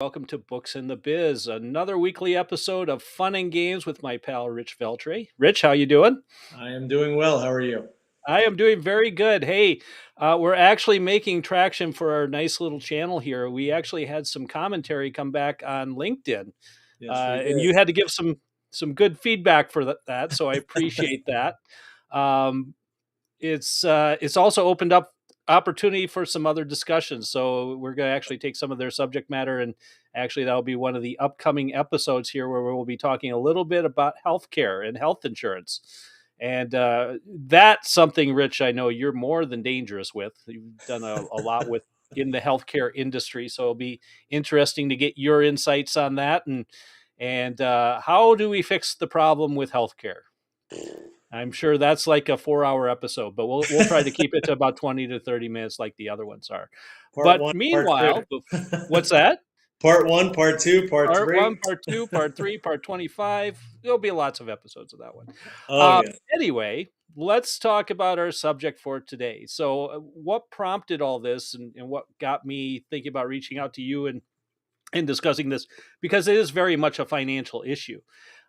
Welcome to Books in the Biz, another weekly episode of fun and games with my pal Rich Veltri. Rich, how you doing? I am doing well. How are you? I am doing very good. Hey, we're actually making traction for our nice little channel here. We actually had some commentary come back on LinkedIn, Yes, we and you did. had to give some good feedback for that. So I appreciate that. Um, it's also opened up opportunity for some other discussions. So we're going to actually take some of their subject matter, and actually that'll be one of the upcoming episodes here where we'll be talking a little bit about healthcare and health insurance. And that's something, Rich, I know you're more than dangerous with. You've done a lot with in the healthcare industry, so it'll be interesting to get your insights on that. And how do we fix the problem with healthcare? I'm sure that's like a 4-hour episode, but we'll try to keep it to about 20 to 30 minutes like the other ones are. Part But one, part meanwhile, two. what's that? Part one, part two, part Part three. one, part two, part three, part 25. There'll be lots of episodes of that one. Oh, Uh, yeah. anyway, let's talk about our subject for today. So, what prompted all this and what got me thinking about reaching out to you and discussing this? Because it is very much a financial issue.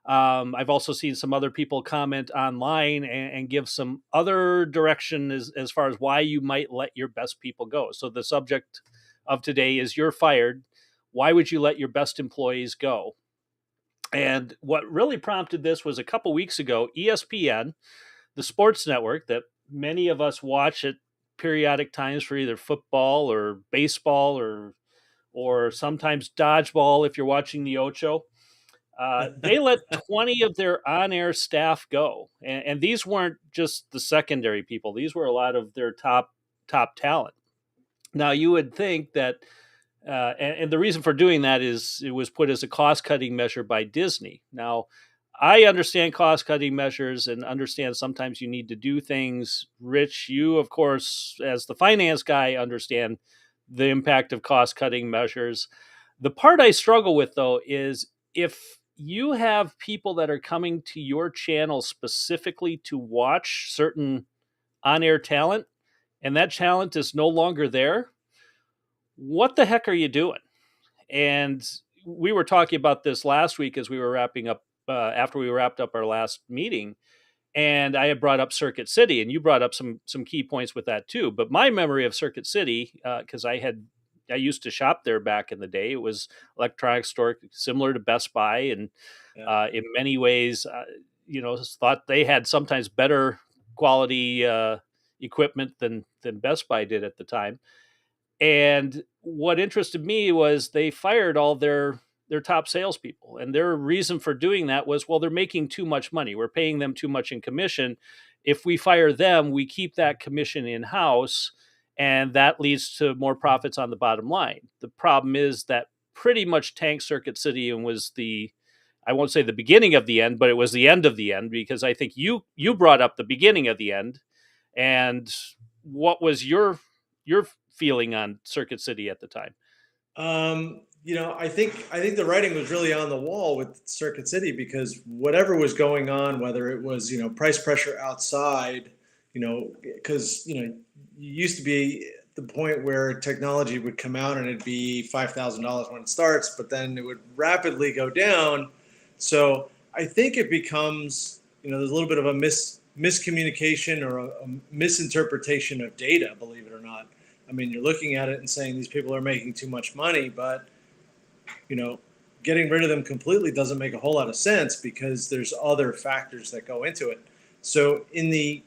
I've also seen some other people comment online and give some other direction as far as why you might let your best people go. So the subject of today is you're fired. Why would you let your best employees go? And what really prompted this was a couple weeks ago, ESPN, the sports network that many of us watch at periodic times for either football or baseball or sometimes dodgeball if you're watching the Ocho. They let 20 of their on-air staff go, and these weren't just the secondary people; these were a lot of their top talent. Now, you would think that, and the reason for doing that is it was put as a cost-cutting measure by Disney. Now, I understand cost-cutting measures and understand sometimes you need to do things. Rich, you of course, as the finance guy, understand the impact of cost-cutting measures. The part I struggle with though is if you have people that are coming to your channel specifically to watch certain on-air talent and that talent is no longer there, what the heck are you doing? And we were talking about this last week as we were wrapping up after we wrapped up our last meeting, and I had brought up Circuit City, and you brought up some key points with that too. But my memory of Circuit City, because I used to shop there back in the day. It was electronics store similar to Best Buy, and Yeah. in many ways, thought they had sometimes better quality equipment than Best Buy did at the time. And what interested me was they fired all their top salespeople, and their reason for doing that was, well, they're making too much money. We're paying them too much in commission. If we fire them, we keep that commission in house, and that leads to more profits on the bottom line. The problem is that pretty much tanked Circuit City and was the I won't say the beginning of the end, but it was the end of the end because I think you brought up the beginning of the end. And what was your feeling on Circuit City at the time? I think the writing was really on the wall with Circuit City because whatever was going on, whether it was price pressure outside, because you used to be the point where technology would come out and it'd be $5,000 when it starts, but then it would rapidly go down. So I think it becomes there's a little bit of a miscommunication or a misinterpretation of data, believe it or not. I mean, you're looking at it and saying these people are making too much money, but you know, getting rid of them completely doesn't make a whole lot of sense because there's other factors that go into it. So in the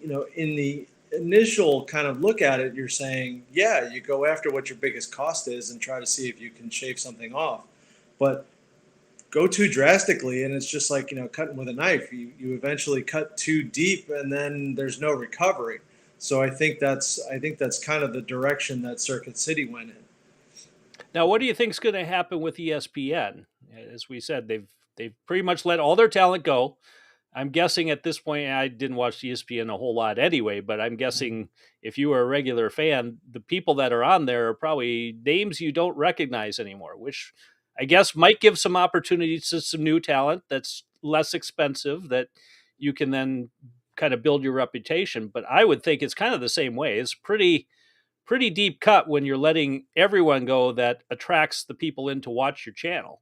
initial kind of look at it, you're saying, yeah, you go after what your biggest cost is and try to see if you can shave something off. But go too drastically and it's just like cutting with a knife. You eventually cut too deep and then there's no recovery. So I think that's kind of the direction that Circuit City went in. Now, what do you think is going to happen with ESPN? As we said, they've pretty much let all their talent go. I'm guessing at this point, I didn't watch ESPN a whole lot anyway, but I'm guessing if you are a regular fan, the people that are on there are probably names you don't recognize anymore, which I guess might give some opportunities to some new talent that's less expensive that you can then kind of build your reputation. But I would think it's kind of the same way. It's pretty deep cut when you're letting everyone go that attracts the people in to watch your channel.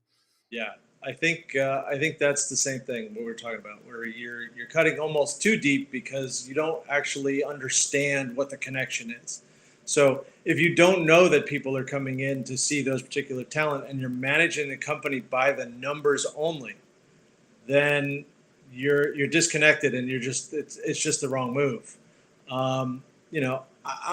Yeah, I think that's the same thing what we're talking about, where you're cutting almost too deep because you don't actually understand what the connection is. So if you don't know that people are coming in to see those particular talent and you're managing the company by the numbers only, then you're disconnected and you're just it's just the wrong move. I'm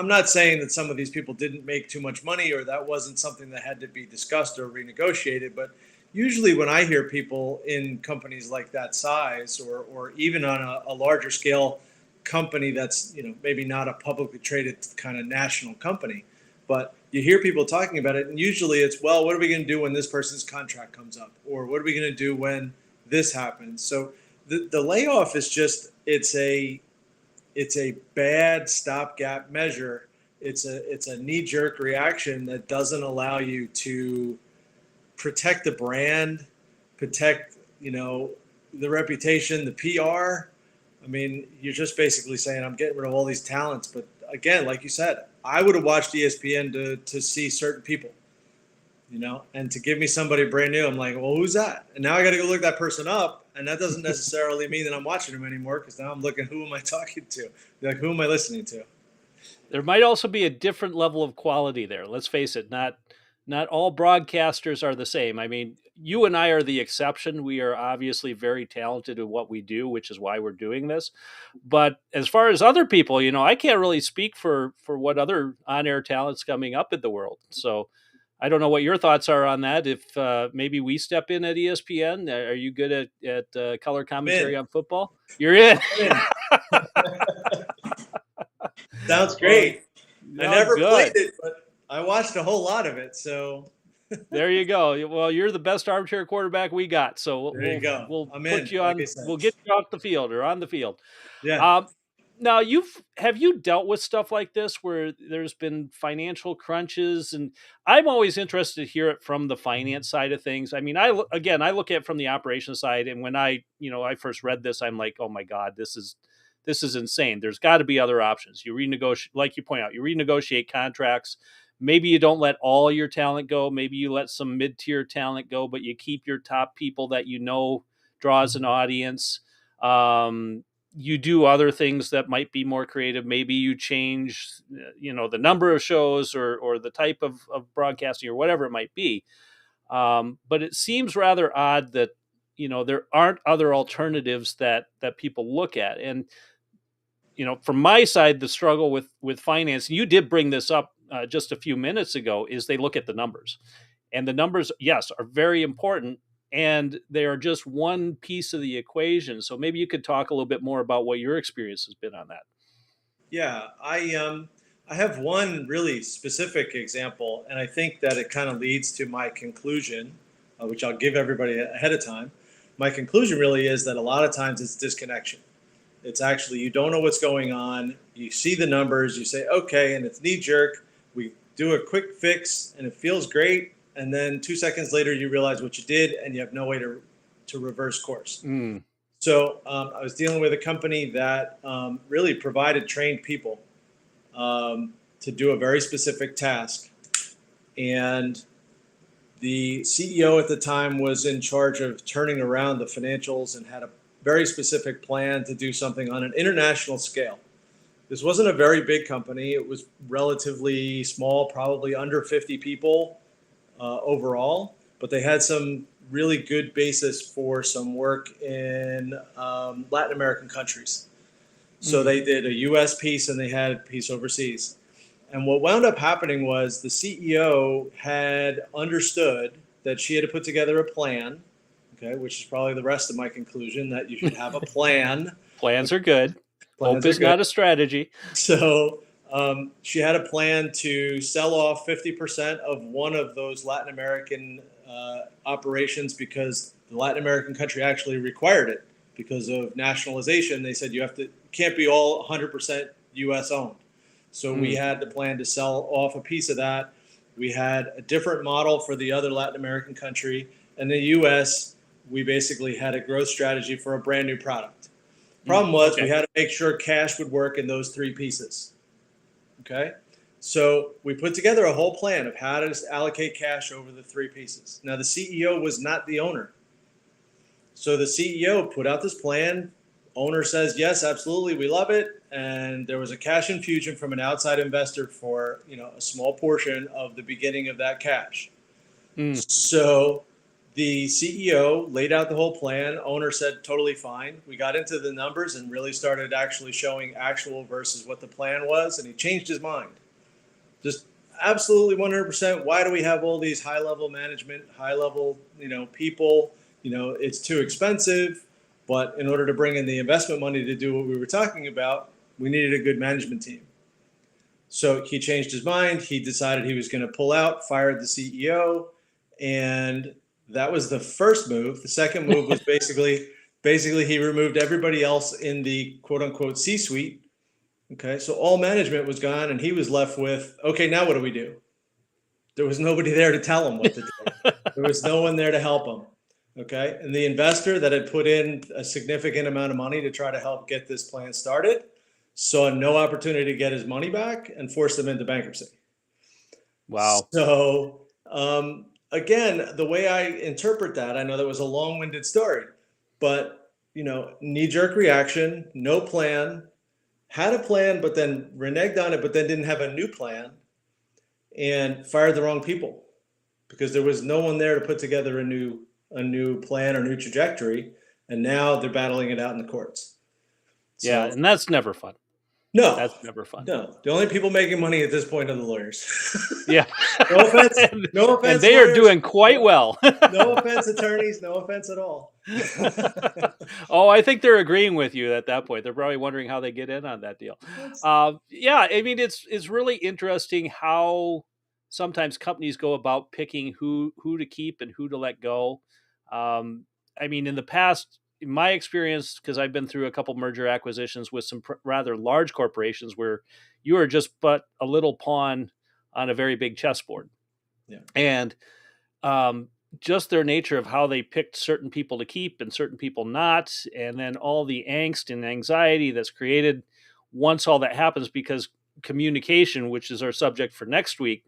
not saying that some of these people didn't make too much money or that wasn't something that had to be discussed or renegotiated, but usually when I hear people in companies like that size or even on a larger scale company that's maybe not a publicly traded kind of national company, but you hear people talking about it and usually it's, well, what are we going to do when this person's contract comes up, or what are we going to do when this happens? So the layoff is just it's a bad stopgap measure. It's a knee-jerk reaction that doesn't allow you to protect the brand, protect the reputation, the PR. I mean, you're just basically saying I'm getting rid of all these talents. But again, like you said, I would have watched ESPN to see certain people, and to give me somebody brand new, I'm like, well, who's that? And now I got to go look that person up. And that doesn't necessarily mean that I'm watching them anymore, because now I'm looking, who am I talking to? Like, who am I listening to? There might also be a different level of quality there. Let's face it, not all broadcasters are the same. I mean, you and I are the exception. We are obviously very talented at what we do, which is why we're doing this. But as far as other people, I can't really speak for what other on-air talent's coming up in the world. So I don't know what your thoughts are on that. If maybe we step in at ESPN, are you good at color commentary on football? You're in. Sounds great. Well, I never good. played it, but I watched a whole lot of it. So there you go. Well, you're the best armchair quarterback we got. So there you go. We'll I'm put in. you Like on. I said. We'll get you off the field or on the field. Yeah. Now have you dealt with stuff like this where there's been financial crunches, and I'm always interested to hear it from the finance side of things. I mean, I look at it from the operations side, and when I first read this, I'm like, oh my God, this is insane. There's got to be other options. You renegotiate, like you point out, you renegotiate contracts. Maybe you don't let all your talent go. Maybe you let some mid-tier talent go, but you keep your top people that draws an audience. You do other things that might be more creative. Maybe you change, the number of shows or the type of broadcasting or whatever it might be. But it seems rather odd that, there aren't other alternatives that people look at. And, from my side, the struggle with finance, and you did bring this up just a few minutes ago, is they look at the numbers. And the numbers, yes, are very important, and they are just one piece of the equation. So maybe you could talk a little bit more about what your experience has been on that. Yeah, I have one really specific example, and I think that it kind of leads to my conclusion, which I'll give everybody ahead of time. My conclusion really is that a lot of times it's disconnection. It's actually, you don't know what's going on. You see the numbers, you say, okay, and it's knee jerk. We do a quick fix and it feels great. And then 2 seconds later, you realize what you did and you have no way to reverse course. Mm. So I was dealing with a company that really provided trained people to do a very specific task. And the CEO at the time was in charge of turning around the financials and had a very specific plan to do something on an international scale. This wasn't a very big company. It was relatively small, probably under 50 people overall, but they had some really good basis for some work in Latin American countries. So they did a US piece and they had a piece overseas. And what wound up happening was the CEO had understood that she had to put together a plan, okay, which is probably the rest of my conclusion, that you should have a plan. Plans are good. Hope is not a strategy. So she had a plan to sell off 50% of one of those Latin American operations because the Latin American country actually required it because of nationalization. They said can't be all 100% U.S. owned. So we had the plan to sell off a piece of that. We had a different model for the other Latin American country. And the U.S., we basically had a growth strategy for a brand new product. Problem was we had to make sure cash would work in those three pieces. Okay. So we put together a whole plan of how to allocate cash over the three pieces. Now, the CEO was not the owner. So the CEO put out this plan. Owner says, yes, absolutely, we love it. And there was a cash infusion from an outside investor for, a small portion of the beginning of that cash. Mm. So the CEO laid out the whole plan. Owner said, totally fine. We got into the numbers and really started actually showing actual versus what the plan was. And he changed his mind. Just absolutely 100%. Why do we have all these high level management, high level, people? It's too expensive. But in order to bring in the investment money to do what we were talking about, we needed a good management team. So he changed his mind. He decided he was going to pull out, fired the CEO, and that was the first move. The second move was basically he removed everybody else in the quote unquote C-suite. Okay, so all management was gone, and he was left with, okay, now what do we do? There was nobody there to tell him what to do. There was no one there to help him. Okay, and the investor that had put in a significant amount of money to try to help get this plan started saw no opportunity to get his money back and forced him into bankruptcy. Wow. So, again, the way I interpret that, I know that was a long-winded story, but knee-jerk reaction, no plan, had a plan, but then reneged on it, but then didn't have a new plan, and fired the wrong people because there was no one there to put together a new plan or new trajectory, and now they're battling it out in the courts. Yeah, So and that's never fun. no, That's never fun. no. The only people making money at this point are the lawyers. Yeah. No offense. No offense. And they lawyers. are doing quite well. No offense, attorneys. No offense at all. Oh, I think they're agreeing with you at that point. They're probably wondering how they get in on that deal. Yeah, I mean, it's really interesting how sometimes companies go about picking who to keep and who to let go. I mean, in the past, in my experience, because I've been through a couple merger acquisitions with some rather large corporations, where you are just but a little pawn on a very big chessboard, Yeah. and um, just their nature of how they picked certain people to keep and certain people not, and then all the angst and anxiety that's created once all that happens, because communication, which is our subject for next week,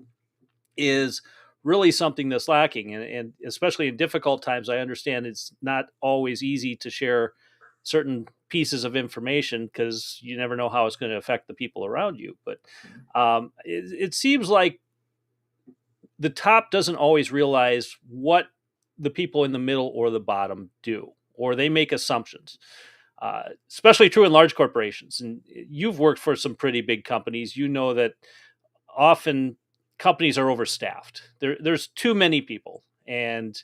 is really something that's lacking. And especially in difficult times, I understand it's not always easy to share certain pieces of information because you never know how it's going to affect the people around you. But it seems like the top doesn't always realize what the people in the middle or the bottom do, or they make assumptions. Especially true in large corporations. And you've worked for some pretty big companies. You know that often companies are overstaffed. There's too many people, and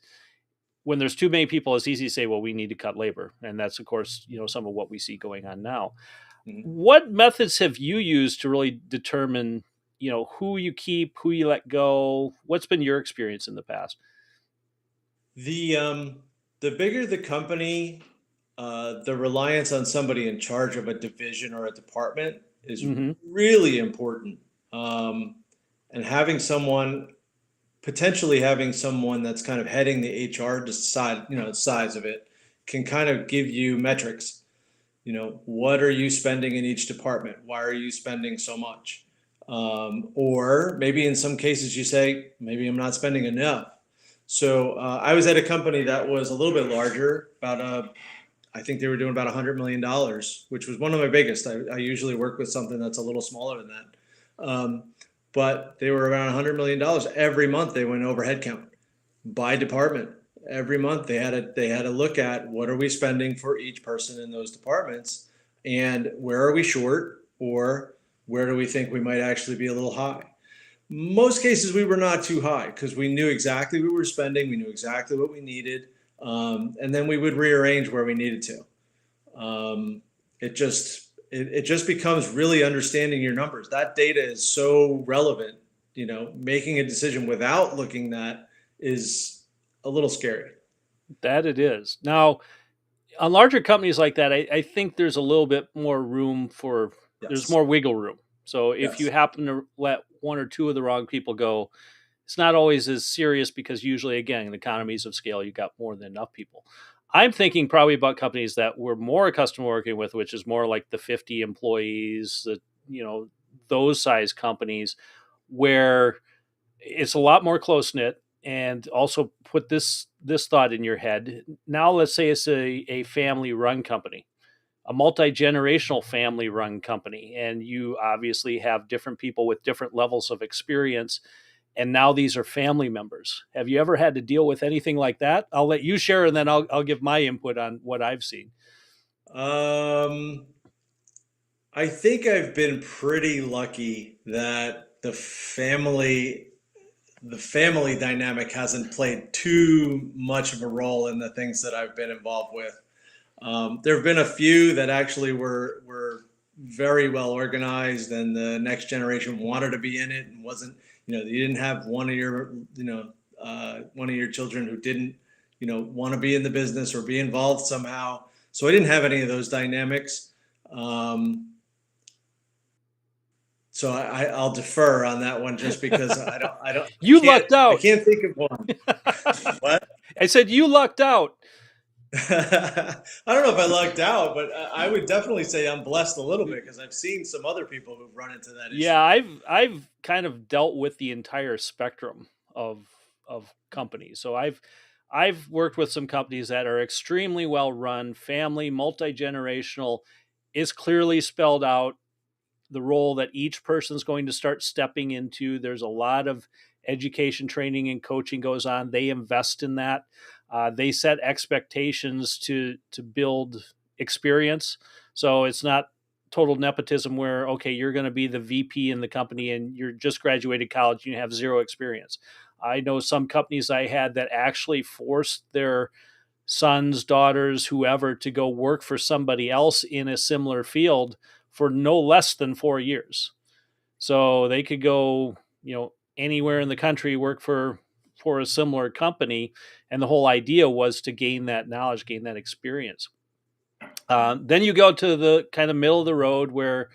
when there's too many people, it's easy to say, "Well, we need to cut labor," and that's, of course, some of what we see going on now. Mhm. What methods have you used to really determine, who you keep, who you let go? What's been your experience in the past? The bigger the company, the reliance on somebody in charge of a division or a department is Hmm. really important. And potentially having someone that's kind of heading the HR side, size of it, can kind of give you metrics. What are you spending in each department? Why are you spending so much? Or maybe in some cases you say, maybe I'm not spending enough. So I was at a company that was a little bit larger, I think they were doing about $100 million, which was one of my biggest. I usually work with something that's a little smaller than that. But they were around $100 million every month. They went over headcount by department. Every month they had to look at what are we spending for each person in those departments, and where are we short, or where do we think we might actually be a little high. Most cases we were not too high because we knew exactly what we were spending. We knew exactly what we needed. And then we would rearrange where we needed to. It just becomes really understanding your numbers. That data is so relevant. Making a decision without looking at is a little scary. That it is. Now, on larger companies like that, I think there's a little bit more room for, there's Yes. more wiggle room. So if you Yes. happen to let one or two of the wrong people go, it's not always as serious because usually, again, in economies of scale, you got more than enough people. I'm thinking probably about companies that we're more accustomed to working with, which is more like the 50 employees, those size companies where it's a lot more close knit. And also put this thought in your head. Now let's say it's a family run company, a multi-generational family run company, and you obviously have different people with different levels of experience, and now these are family members. Have you ever had to deal with anything like that? I'll let you share, and then I'll give my input on what I've seen. Um, I think I've been pretty lucky that the family dynamic hasn't played too much of a role in the things that I've been involved with. There have been a few that actually were very well organized, and the next generation wanted to be in it and wasn't. You didn't have one of your children who didn't, want to be in the business or be involved somehow. So I didn't have any of those dynamics. Um, so I'll defer on that one just because You lucked I out. can't think of one. What? I said you lucked out. I don't know if I lucked out, but I would definitely say I'm blessed a little bit because I've seen some other people who've run into that Yeah, issue. I've kind of dealt with the entire spectrum of companies. So I've worked with some companies that are extremely well run, family, multi-generational, is clearly spelled out the role that each person's going to start stepping into. There's a lot of education, training, and coaching goes on. They invest in that. They set expectations to build experience. So it's not total nepotism where okay, you're going to be the VP in the company and you're just graduated college and you have zero experience. I know some companies I had that actually forced their sons, daughters, whoever to go work for somebody else in a similar field for no less than 4 years. So they could go, anywhere in the country, work for a similar company, and the whole idea was to gain that knowledge, gain that experience. Then you go to the kind of middle of the road where,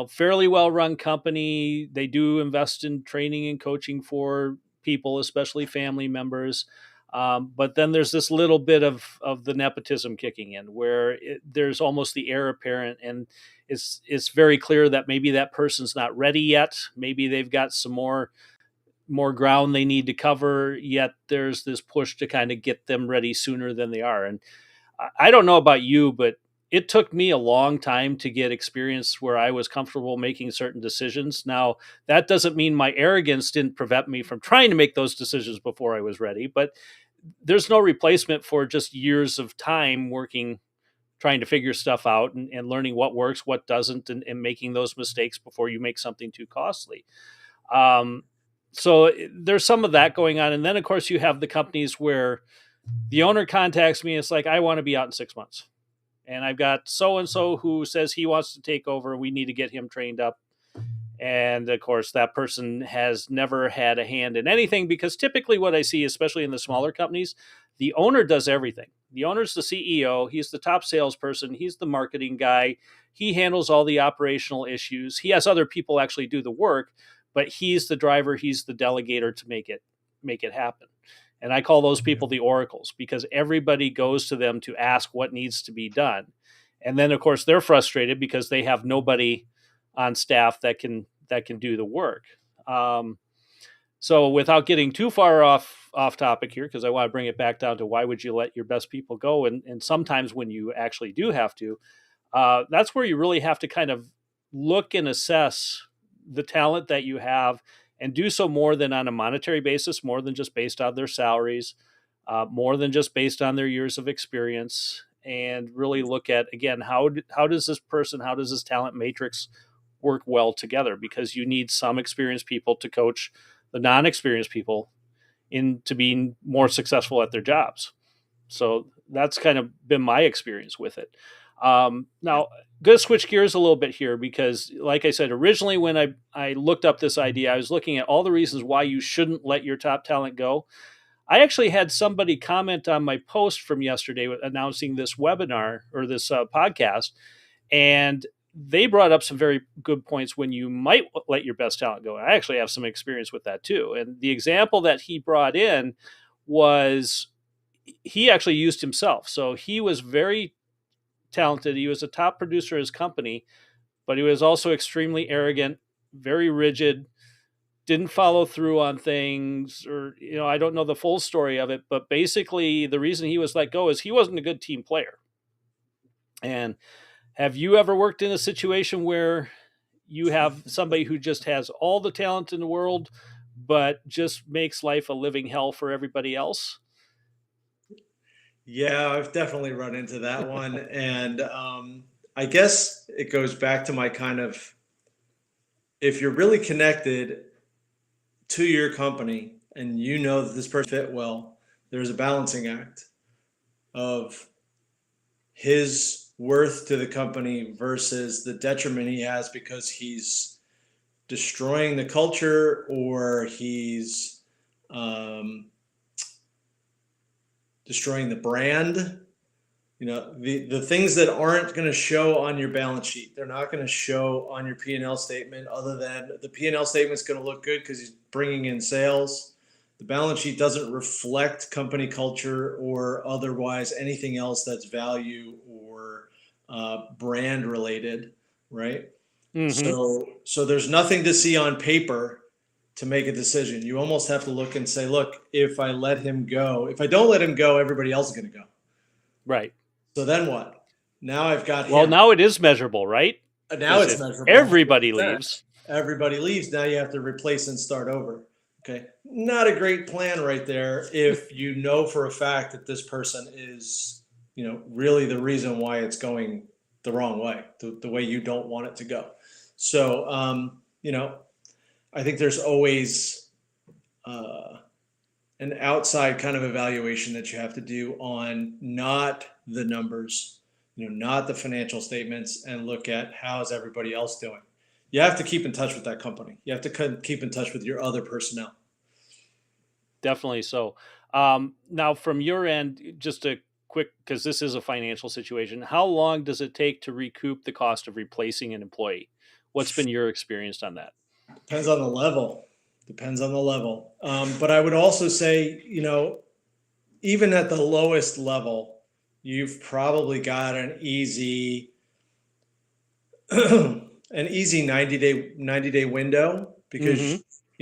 fairly well run company. They do invest in training and coaching for people, especially family members. But then there's this little bit of the nepotism kicking in where there's almost the heir apparent, and it's very clear that maybe that person's not ready yet. Maybe they've got some more ground they need to cover, yet there's this push to kind of get them ready sooner than they are. And I don't know about you, but it took me a long time to get experience where I was comfortable making certain decisions. Now, that doesn't mean my arrogance didn't prevent me from trying to make those decisions before I was ready, but there's no replacement for just years of time working, trying to figure stuff out and learning what works, what doesn't, and making those mistakes before you make something too costly. Um, so there's some of that going on. And then, of course, you have the companies where the owner contacts me. It's like, I want to be out in 6 months. And I've got so and so who says he wants to take over. We need to get him trained up. And of course, that person has never had a hand in anything because typically what I see, especially in the smaller companies, the owner does everything. The owner's the CEO, he's the top salesperson, he's the marketing guy, he handles all the operational issues. He has other people actually do the work, but he's the driver, he's the delegator to make it happen. And I call those people the oracles because everybody goes to them to ask what needs to be done. And then of course they're frustrated because they have nobody on staff that can do the work. Um, so without getting too far off topic here, because I want to bring it back down to why would you let your best people go? And sometimes when you actually do have to, that's where you really have to kind of look and assess the talent that you have and do so more than on a monetary basis, more than just based on their salaries, more than just based on their years of experience, and really look at again how does this person, how does this talent matrix work well together, because you need some experienced people to coach the non-experienced people into being more successful at their jobs. So that's kind of been my experience with it. Now, going to switch gears a little bit here because, like I said, originally when I looked up this idea, I was looking at all the reasons why you shouldn't let your top talent go. I actually had somebody comment on my post from yesterday announcing this webinar or this podcast, and they brought up some very good points when you might let your best talent go. I actually have some experience with that too. And the example that he brought in was he actually used himself. So he was very talented. He was a top producer of his company, but he was also extremely arrogant, very rigid, didn't follow through on things, or I don't know the full story of it, but basically the reason he was let go is he wasn't a good team player. And have you ever worked in a situation where you have somebody who just has all the talent in the world, but just makes life a living hell for everybody else? Yeah, I've definitely run into that one. And I guess it goes back to my kind of, if you're really connected to your company and you know that this person fit well, there's a balancing act of his worth to the company versus the detriment he has because he's destroying the culture, or he's um, destroying the brand. The things that aren't going to show on your balance sheet, they're not going to show on your P&L statement, other than the P&L statement's going to look good because he's bringing in sales. The balance sheet doesn't reflect company culture or otherwise anything else that's value or brand related, right? Mm-hmm. So there's nothing to see on paper to make a decision. You almost have to look and say, look, if I let him go, if I don't let him go, everybody else is going to go. Right. So then what? Now I've got Well, him. now it is measurable, right? Now Because it's if measurable, everybody 100%. leaves, Everybody leaves. Now you have to replace and start over. Okay. Not a great plan right there if you know for a fact that this person is, really the reason why it's going the wrong way, the way you don't want it to go. So, I think there's always uh, an outside kind of evaluation that you have to do on not the numbers, not the financial statements, and look at how's everybody else doing. You have to keep in touch with that company. You have to keep in touch with your other personnel. definitely so. Now, from your end, just a quick, because this is a financial situation, how long does it take to recoup the cost of replacing an employee? What's been your experience on that? Depends on the level. Depends on the level. But I would also say, even at the lowest level, you've probably got an easy an easy 90-day window, Mm-hmm.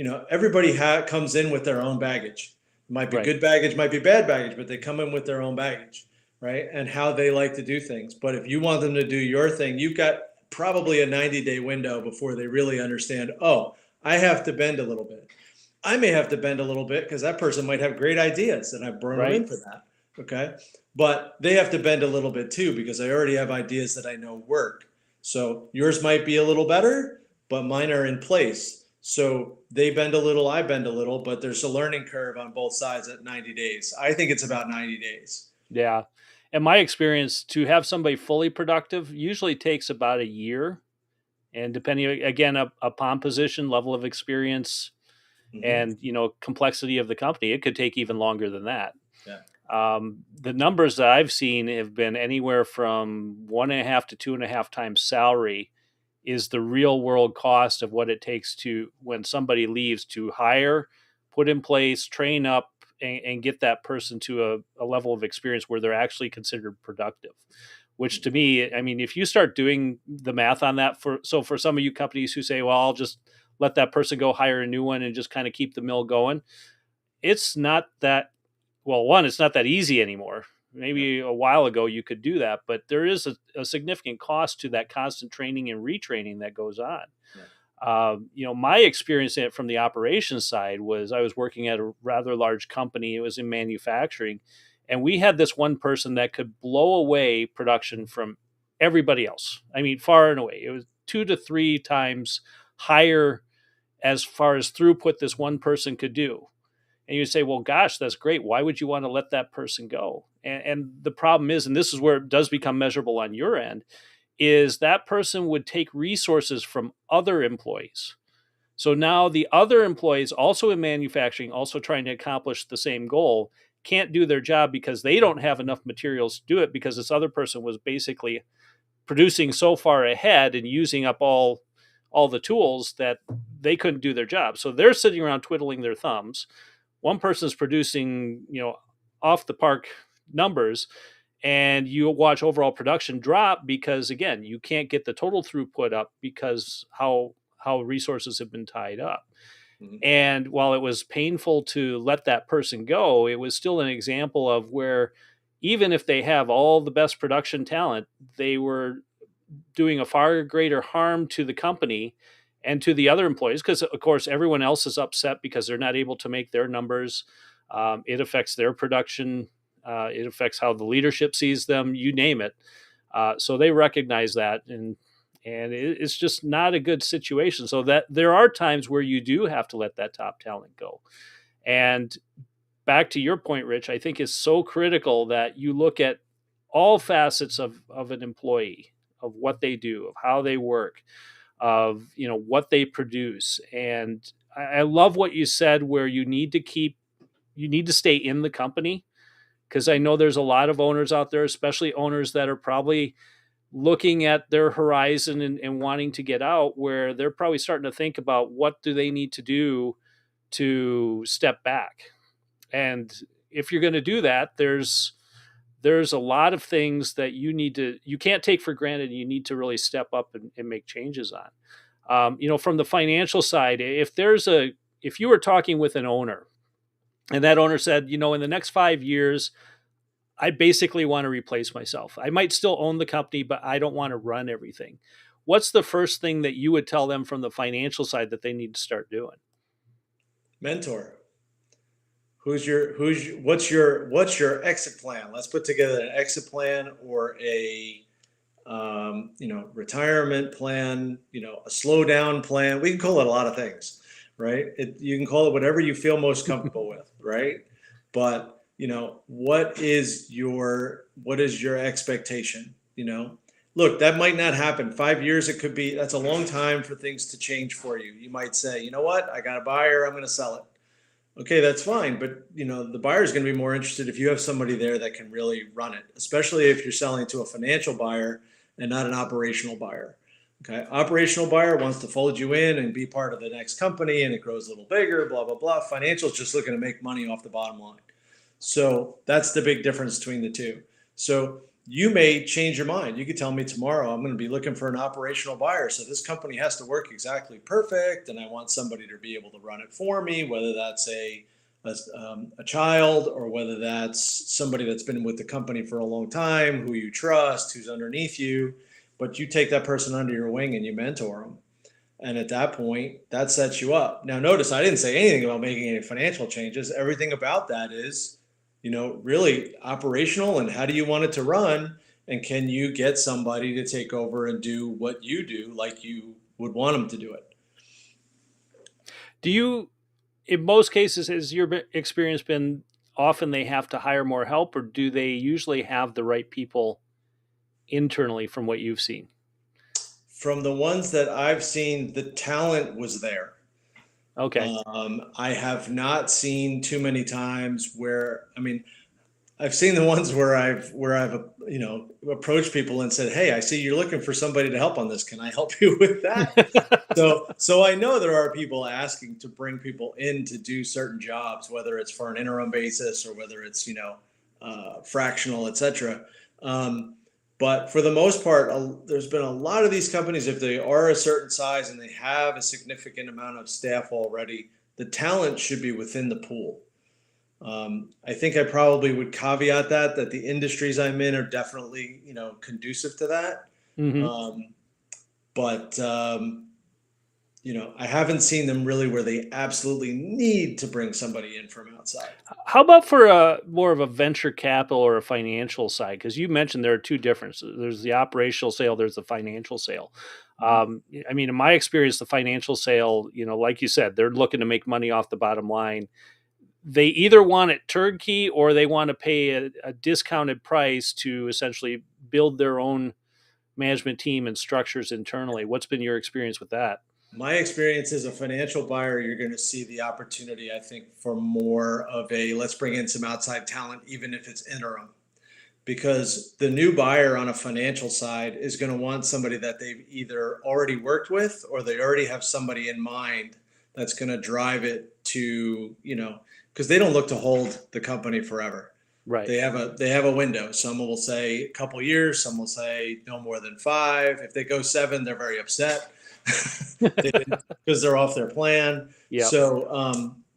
because everybody comes in with their own baggage. It might be Right. good baggage, might be bad baggage, but they come in with their own baggage, right? And how they like to do things. But if you want them to do your thing, you've got probably a 90-day window before they really understand, oh, I have to bend a little bit. I may have to bend a little bit because that person might have great ideas and I've brought them Right. in for that. Okay. But they have to bend a little bit too because I already have ideas that I know work. So yours might be a little better, but mine are in place. So they bend a little, I bend a little, but there's a learning curve on both sides at 90 days. I think it's about 90 days. Yeah. And my experience, to have somebody fully productive usually takes about a year. And depending again upon position, level of experience, Hmm. and complexity of the company, it could take even longer than that. Yeah. The numbers that I've seen have been anywhere from 1.5 to 2.5 times salary is the real world cost of what it takes to, when somebody leaves, to hire, put in place, train up, and get that person to a level of experience where they're actually considered productive. Which to me, I mean, if you start doing the math on that, for some of you companies who say, well, I'll just let that person go, hire a new one, and just kind of keep the mill going, it's not that, well, one, it's not that easy anymore. Yeah. Maybe a while ago you could do that, but there is a significant cost to that constant training and retraining that goes on. Yeah. My experience in it from the operations side was, I was working at a rather large company. It was in manufacturing, and we had this one person that could blow away production from everybody else. I mean, far and away. It was 2 to 3 times higher as far as throughput this one person could do. And you say, well, gosh, that's great. Why would you want to let that person go? And the problem is, and this is where it does become measurable on your end, is that person would take resources from other employees. So now the other employees, also in manufacturing, also trying to accomplish the same goal, can't do their job because they don't have enough materials to do it, because this other person was basically producing so far ahead and using up all the tools that they couldn't do their job. So they're sitting around twiddling their thumbs. One person's producing, off the park numbers, and you watch overall production drop because, again, you can't get the total throughput up because how resources have been tied up. Mhm. And while it was painful to let that person go, it was still an example of where even if they have all the best production talent, they were doing a far greater harm to the company and to the other employees because, of course, everyone else is upset because they're not able to make their numbers. It affects their production. It affects how the leadership sees them. You name it. So they recognize that, and it's just not a good situation. So that there are times where you do have to let that top talent go. And back to your point, Rich, I think is so critical that you look at all facets of an employee, of what they do, of how they work, of what they produce. And I love what you said, where you need to stay in the company, because I know there's a lot of owners out there, especially owners that are probably looking at their horizon and wanting to get out, where they're probably starting to think about what do they need to do to step back. And if you're going to do that, there's a lot of things that you can't take for granted. You need to really step up and make changes on. From the financial side, if you were talking with an owner and that owner said, in the next 5 years, I basically want to replace myself. I might still own the company, but I don't want to run everything. What's the first thing that you would tell them from the financial side that they need to start doing? Mentor. What's your exit plan? Let's put together an exit plan or a retirement plan, a slow down plan. We can call it a lot of things, right? You can call it whatever you feel most comfortable with, right? But what is your expectation? Look, that might not happen. 5 years, that's a long time for things to change for you. You might say, you know what, I got a buyer, I'm going to sell it. Okay, that's fine, but the buyer is going to be more interested if you have somebody there that can really run it, especially if you're selling to a financial buyer and not an operational buyer. Okay, operational buyer wants to fold you in and be part of the next company, and it grows a little bigger, blah blah blah. Financial is just looking to make money off the bottom line. So that's the big difference between the two. So you may change your mind. You could tell me tomorrow, I'm going to be looking for an operational buyer. So this company has to work exactly perfect, and I want somebody to be able to run it for me, whether that's a child or whether that's somebody that's been with the company for a long time, who you trust, who's underneath you. But you take that person under your wing and you mentor them. And at that point, that sets you up. Now, notice I didn't say anything about making any financial changes. Everything about that is, really operational, and how do you want it to run? And can you get somebody to take over and do what you do like you would want them to do it? Do you, in most cases, has your experience been often they have to hire more help, or do they usually have the right people internally from what you've seen? From the ones that I've seen, the talent was there. Okay. I have not seen too many times where, I mean, I've seen the ones where I've approached people and said, "Hey, I see you're looking for somebody to help on this. Can I help you with that?" So I know there are people asking to bring people in to do certain jobs, whether it's for an interim basis or whether it's fractional, etc. Um, but for the most part, there's been a lot of these companies. If they are a certain size and they have a significant amount of staff already, the talent should be within the pool. I think I probably would caveat that the industries I'm in are definitely conducive to that. Hmm. Um, but I haven't seen them really where they absolutely need to bring somebody in from outside. How about for a more of a venture capital or a financial side? Because you mentioned there are two differences. There's the operational sale. There's the financial sale. Mhm. I mean, in my experience, the financial sale, like you said, they're looking to make money off the bottom line. They either want it turnkey or they want to pay a discounted price to essentially build their own management team and structures internally. What's been your experience with that? My experience as a financial buyer, you're going to see the opportunity, I think, for more of a let's bring in some outside talent, even if it's interim. Because the new buyer on a financial side is going to want somebody that they've either already worked with or they already have somebody in mind that's going to drive it to, because they don't look to hold the company forever. Right. They have a window. Some will say a couple years, some will say no more than 5. If they go 7, they're very upset. They didn't because they're off their plan. Yep. So,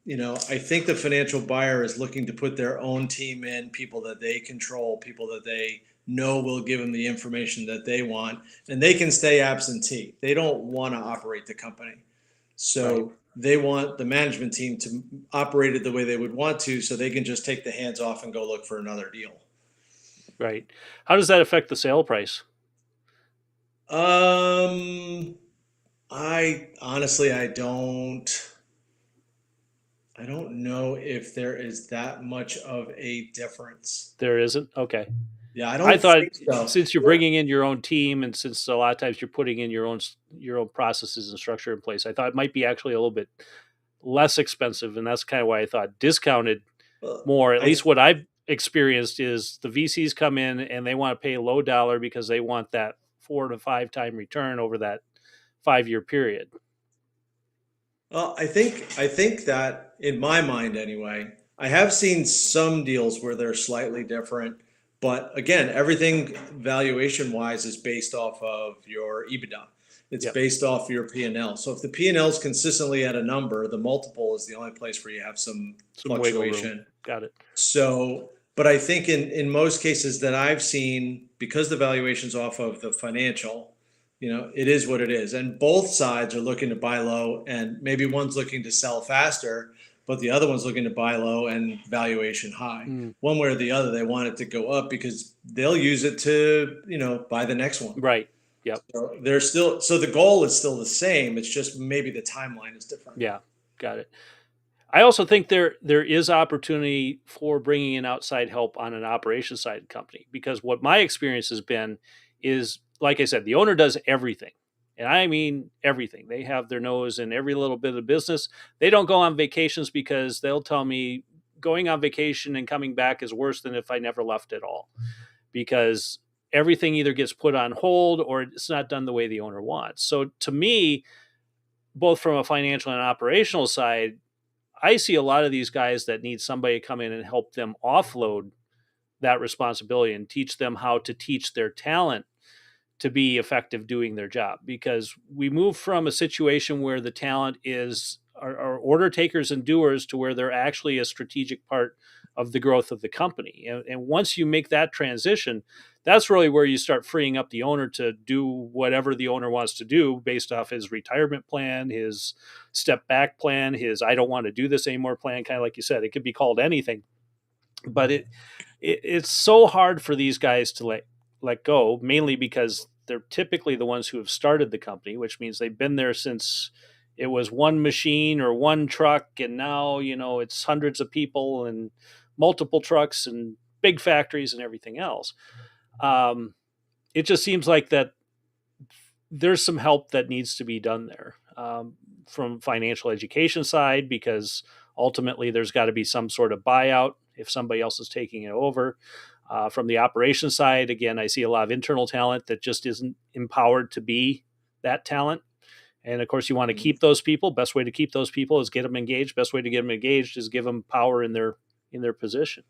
I think the financial buyer is looking to put their own team in, people that they control, people that they know will give them the information that they want, and they can stay absentee. They don't want to operate the company. Right. So they want the management team to operate it the way they would want to, so they can just take the hands off and go look for another deal. Right. How does that affect the sale price? Um, I honestly, I don't know if there is that much of a difference. There isn't? Okay. Yeah, I I don't thought think so. since you're bringing in your own team and since a lot of times you're putting in your own processes and structure in place, I thought it might be actually a little bit less expensive, and that's kind of why I thought discounted more. At I least what I've experienced is the VCs come in and they want to pay low dollar because they want that 4 to 5 time return over that 5 year period. Well, I think that in my mind anyway, I have seen some deals where they're slightly different, but again, everything valuation wise is based off of your EBITDA. It's Yep. based off your P&L. So if the P&L is consistently at a number, the multiple is the only place where you have some Some wiggle room. fluctuation. Got it. So, but I think in most cases that I've seen, because the valuation's off of the financial, it is what it is. And both sides are looking to buy low, and maybe one's looking to sell faster, but the other one's looking to buy low and valuation high. Mm, One way or the other, they want it to go up because they'll use it to, buy the next one. right. Yep. So so the goal is still the same. It's just maybe the timeline is different. Yeah. Got it. I also think there is opportunity for bringing in outside help on an operations side company, because what my experience has been is, like I said, the owner does everything. And I mean everything. They have their nose in every little bit of business. They don't go on vacations because they'll tell me going on vacation and coming back is worse than if I never left at all, because everything either gets put on hold or it's not done the way the owner wants. So to me, both from a financial and operational side, I see a lot of these guys that need somebody to come in and help them offload that responsibility and teach them how to teach their talent to be effective doing their job, because we move from a situation where the talent are order takers and doers to where they're actually a strategic part of the growth of the company. And once you make that transition, that's really where you start freeing up the owner to do whatever the owner wants to do based off his retirement plan, his step back plan, his I don't want to do this anymore plan. Kind of like you said, it could be called anything, but it's so hard for these guys to let go, mainly because they're typically the ones who have started the company, which means they've been there since it was one machine or one truck, and now it's hundreds of people and multiple trucks and big factories and everything else. Um, it just seems like that there's some help that needs to be done there, from financial education side, because ultimately there's got to be some sort of buyout if somebody else is taking it over. From the operations side, again, I see a lot of internal talent that just isn't empowered to be that talent. And of course, you want to keep those people. Best way to keep those people is get them engaged. Best way to get them engaged is give them power in their position.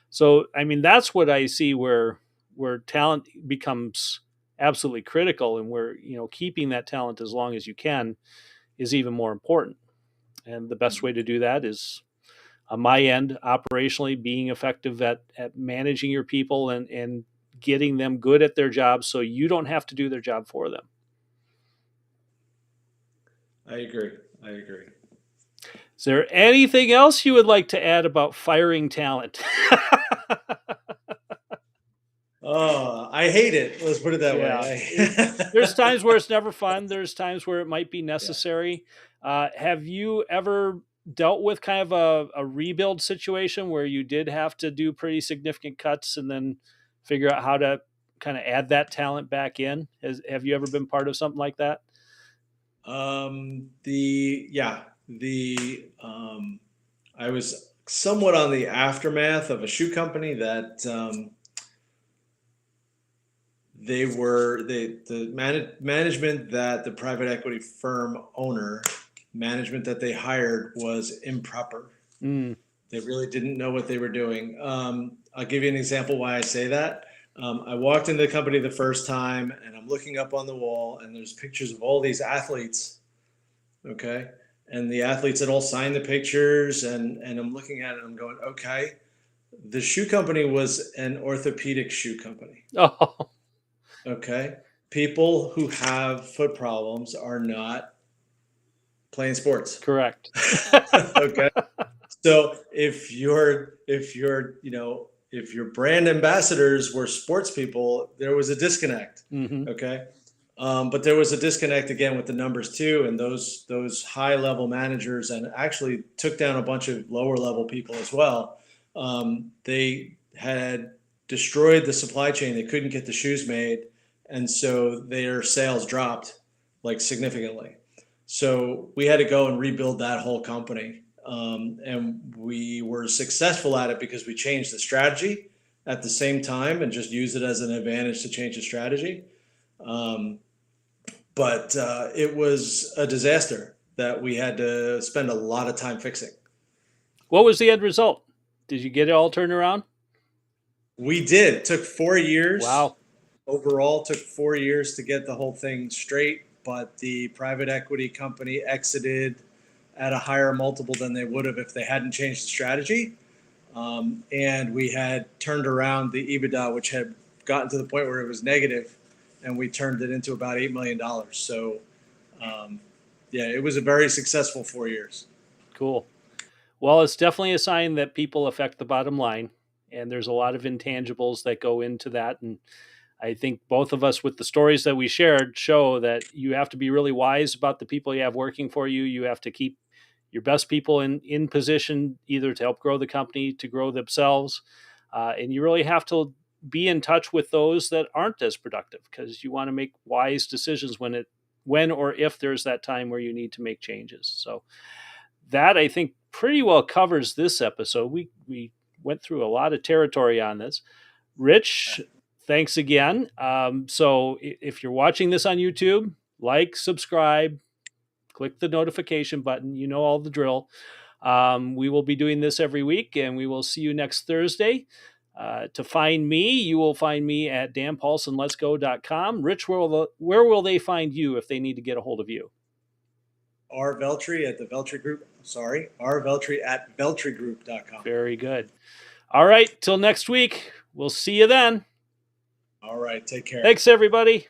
So, I mean, that's what I see where talent becomes absolutely critical, and where keeping that talent as long as you can is even more important. And the best way to do that is, on my end, operationally being effective at managing your people and getting them good at their job so you don't have to do their job for them. I agree. I agree. Is there anything else you would like to add about firing talent? Oh, I hate it. Let's put it that Yeah. There's way. times where it's never fun. There's times where it might be Yeah. necessary. Have you ever dealt with kind of a rebuild situation where you did have to do pretty significant cuts and then figure out how to kind of add that talent back in? Have you ever been part of something like that? I was somewhat on the aftermath of a shoe company that the management that the private equity firm owner management that they hired was improper. Mm, They really didn't know what they were doing. I'll give you an example why I say that. I walked into the company the first time, and I'm looking up on the wall, and there's pictures of all these athletes. Okay, and the athletes had all signed the pictures, and I'm looking at it, and I'm going, okay. The shoe company was an orthopedic shoe company. Oh, Okay, people who have foot problems are not playing sports. correct. Okay, so if your brand ambassadors were sports people, there was a disconnect. Hmm. Okay, but there was a disconnect again with the numbers too, and those high level managers, and actually took down a bunch of lower level people as well. They had destroyed the supply chain. They couldn't get the shoes made, and so their sales dropped like significantly. So we had to go and rebuild that whole company. And we were successful at it because we changed the strategy at the same time and just used it as an advantage to change the strategy. Um, but it was a disaster that we had to spend a lot of time fixing. What was the end result? Did you get it all turned around? We did. It took 4 years. Wow. Overall, took 4 years to get the whole thing straight, but the private equity company exited at a higher multiple than they would have if they hadn't changed the strategy. And we had turned around the EBITDA, which had gotten to the point where it was negative, and we turned it into about $8 million. So, um, yeah, it was a very successful 4 years. Cool. Well, it's definitely a sign that people affect the bottom line, and there's a lot of intangibles that go into that. And I think both of us, with the stories that we shared, show that you have to be really wise about the people you have working for you. You have to keep your best people in position, either to help grow the company, to grow themselves, and you really have to be in touch with those that aren't as productive, because you want to make wise decisions when or if there's that time where you need to make changes. So that, I think, pretty well covers this episode. We went through a lot of territory on this. Rich, thanks again. So if you're watching this on YouTube, like, subscribe, click the notification button. You know all the drill. We will be doing this every week, and we will see you next Thursday. To find me, you will find me at danpaulsonletsgo.com. Rich, where will they find you if they need to get a hold of you? R. Veltri at the Veltri Group. Sorry, R. Veltri at VeltriGroup.com. Very good. All right, till next week. We'll see you then. All right, take care. Thanks, everybody.